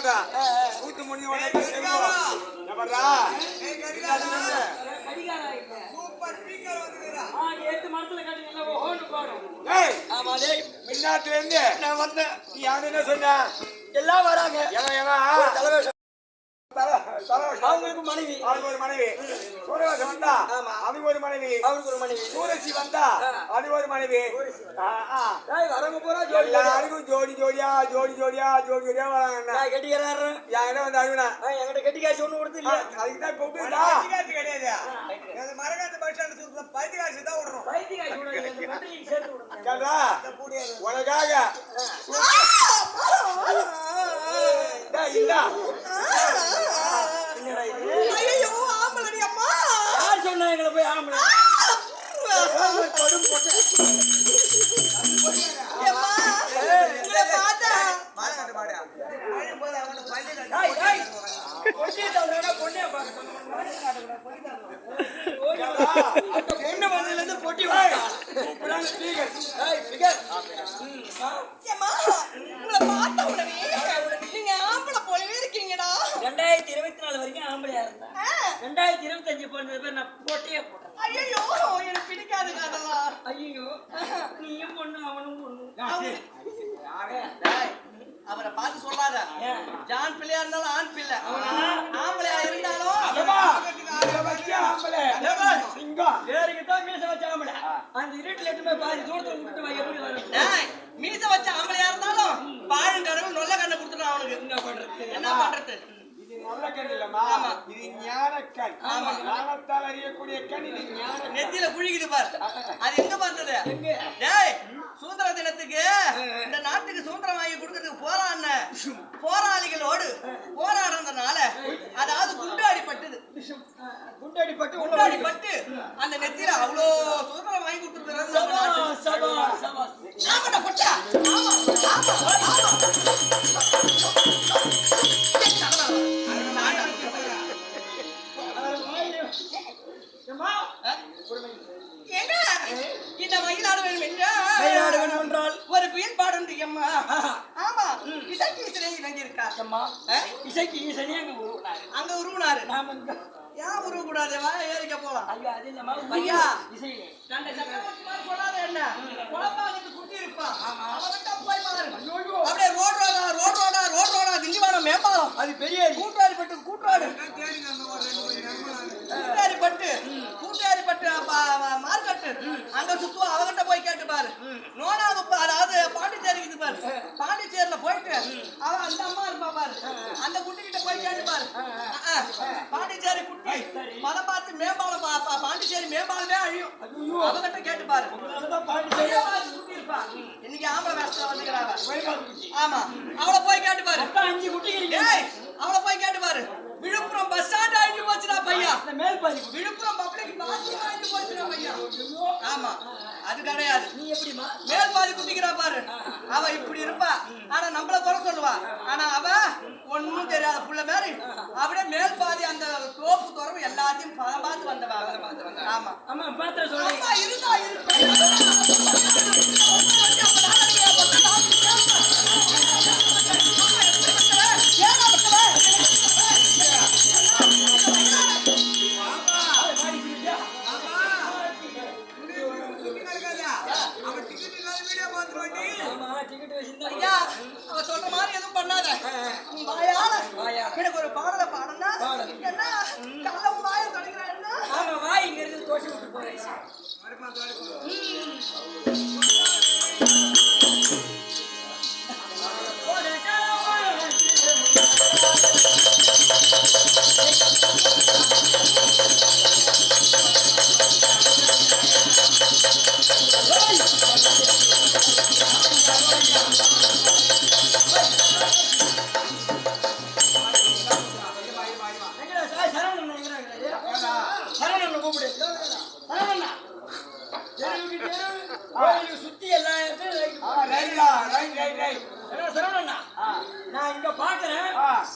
மாட்டான். கூத்து முடிஞ்ச உடனே செய்வோம். எப்படா மின்னாட்டுல இருந்து நான் வந்தேன். நீ யாரு என்ன சொன்ன? எல்லாம் வராங்க. அவங்களுக்கு மனைவி, அவருக்கு ஒரு மனைவி. சூரியவாசம் வந்தா அதுக்கு ஒரு மனைவி, அவருக்கு ஒரு மனைவி. சூரசி வந்தா அது ஒரு மனைவி. வரவங்க பூரா எல்லாருக்கும் ஜோடி ஜோடியா ஜோடி ஜோடியா ஜோடி ஜோடியா வராங்க. கெட்டிக்கிறாரு என்கிட்ட வந்து அழுகுனா என்கிட்ட கெட்டி காசு ஒண்ணு கொடுத்து இல்ல. அதுக்கு தான் கூப்பிட்டுடா. கிடையாது மரகாத்து பஸ் ஸ்டாண்ட் பைத்தி காசு தான் விடுறோம். பைத்தி காசு சேர்த்து விடுங்க கேட்டா உனக்காக சொன்னாங்க போய் ஆம்பளை பொண்ணு வந்ததுல இருந்து பொட்டி நீங்க ஆம்பளை போலவே இருக்கீங்கடா. 2024 வரைக்கும் ஆம்பளையா இருந்தேன். 2025 போனது பேர் நான் போட்டியே போட்டேன். ஐயோ எனக்கு பிடிக்காது அதெல்லாம். ஐயோ நீயும் பொண்ணு அவனும் பொண்ணு. அவரை பார்த்து சொல்லாத. ஜான் பிள்ளையா இருந்தாலும் ஆண் பிள்ளை, ஆம்பளையா இருந்தாலும் அந்த இருட்டுல எட்டுமே பாதி தூரத்தை விட்டு எப்படி வரும்? மீச வச்ச ஆம்பளையா இருந்தாலும் பாழும் கடவுள் நல்ல கண்ணை கொடுத்துட்டு அவனுக்கு என்ன பண்றது? இது நல்ல கண் இல்லம்மா, இது ஞானக்கண். ஞானத்தால் அறியக்கூடிய கண். இது ஞான நெத்தியில குழிக்குது பாரு. அது எங்க பார்த்தது? டேய் சுதந்திர தினத்துக்கு இந்த நாட்டுக்கு சுதந்திரம் வாங்கி கொடுக்கறதுக்கு போராளிகளோடு போராடுறதுனால அதாவது குண்டாடிப்பட்டது. குண்டாடிப்பட்டு அந்த நெத்தியில அவ்வளோ சுதந்திரம் வாங்கி கொடுத்துருக்காங்க. இந்த மயிலாடு வேணும் என்றால் ஒரு புயல் பாடம் அம்மா. ஆமா இசைக்கு ஈசனே இறங்கி இருக்கா அம்மா. இசைக்கு ஈசனே அங்க உருவனாரு. நாம ஏன் உருவ கூடாது? வா ஏறிக்க போலாம். ஐயா அது இல்லம்மா ஐயா இசை நான் சக்கரவர்த்தி மாதிரி சொல்லாத என்ன குழப்பாங்க குட்டி இருப்பான். அவன்கிட்ட போய் பாரு. அப்படியே ரோட் ரோடா திண்டிவனம் மேம்பாலம். அது பெரிய கூட்டாரிப்பட்டு மார்க்கெட்டு அங்க சுத்துவா. அவங்கிட்ட போய் கேட்டு பாரு. நோனாவுக்கு அதாவது பாண்டிச்சேரிக்கு இது பாரு. பாண்டிச்சேரியில போயிட்டு அவன் அந்த அம்மா இருப்பா பாரு. அந்த குட்டி கிட்ட போய் கேட்டு பாரு. பாண்டிச்சேரி குட்டி மதம் பார்த்து மேம்பாலம் பாண்டிச்சேரி மேம்பாலமே அழியும். அவங்கிட்ட கேட்டு பாரு. குட்டி இருப்பா. இன்னைக்கு ஆம்பளை வேஸ்டா வந்துக்கிறாங்க. ஆமா அவளை போய் கேட்டு பாரு. 5 குட்டி அவளை போய் கேட்டு பாரு. விழுப்புரம் பஸ் ஸ்டாண்ட் ஆயிட்டு போச்சுடா பையா. மேல் பாதி விழுப்புரம் பப்ளிக் பாத்ரூம் ஆயிட்டு போச்சுடா பையா. ஆமா அது கிடையாது. நீ எப்படிமா மேல் பாதி குட்டிக்கிறா பாரு. அவ இப்படி இருப்பா, ஆனா நம்மள குறை சொல்லுவா. ஆனா அவ ஒன்னும் தெரியாத புள்ள மாதிரி அப்படியே மேல் பாதி அந்த தோப்பு துறவு எல்லாத்தையும் பார்த்து வந்தவா. ஆமா ஆமா பாத்திர சொல்லுங்க. இருந்தா அவ சொல்ற மாதிரி எதுவும் பண்ணாத. எனக்கு ஒரு பாடலை பாடனா என்ன கள்ளவும் வாயை தொடங்கிறான். ஆமா வாய் இங்க இருந்து தோஷி விட்டு போறேன். சுத்தி எல்லா நான் இங்க பாக்குறேன்.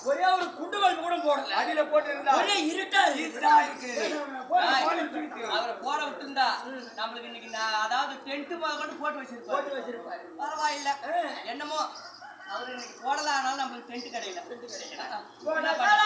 ஒரே ஒரு குண்டு வல்பு கூட போடல. அடியில போட்டு இருந்தா இருட்டா இருக்கு. அவரை போட விட்டுருந்தா நம்மளுக்கு இன்னைக்கு அதாவது டென்ட் கொண்டு போட்டு வச்சிருப்பாரு. பரவாயில்ல என்னமோ அவரு இன்னைக்கு போடல ஆனாலும் நம்மளுக்கு டென்ட் கடையில போன காலம்